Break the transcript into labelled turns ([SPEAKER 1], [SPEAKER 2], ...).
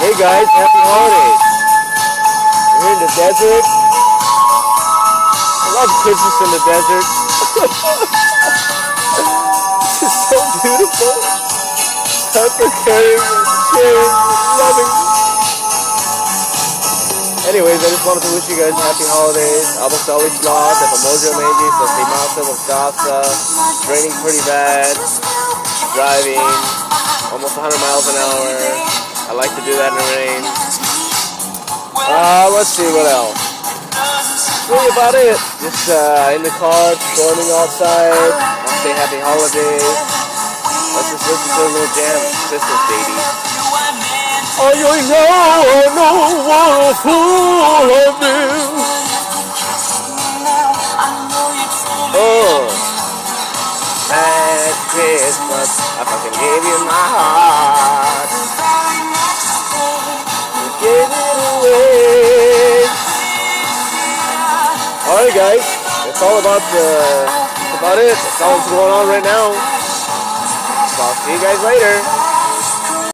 [SPEAKER 1] Hey guys, happy holidays. We're in the desert. I love Christmas in the desert. This is so beautiful. Hyper caring, sharing, loving. Anyways, I just wanted to wish you guys happy holidays. Abang Sali Slot, the Pamojo Maybe, so stay massive of Casa. It's raining pretty bad. Driving almost 100 miles an hour. I like to do that in the rain. Let's see what else. That's really about it. Just in the car, storming outside. I'll say happy holidays. Let's just listen to a little jam. Christmas, baby. Oh, you know what a fool I've been. Oh, last Christmas, I fucking gave you my heart. You gave it away. Alright guys, that's all about it. That's all that's going on right now. So I'll see you guys later.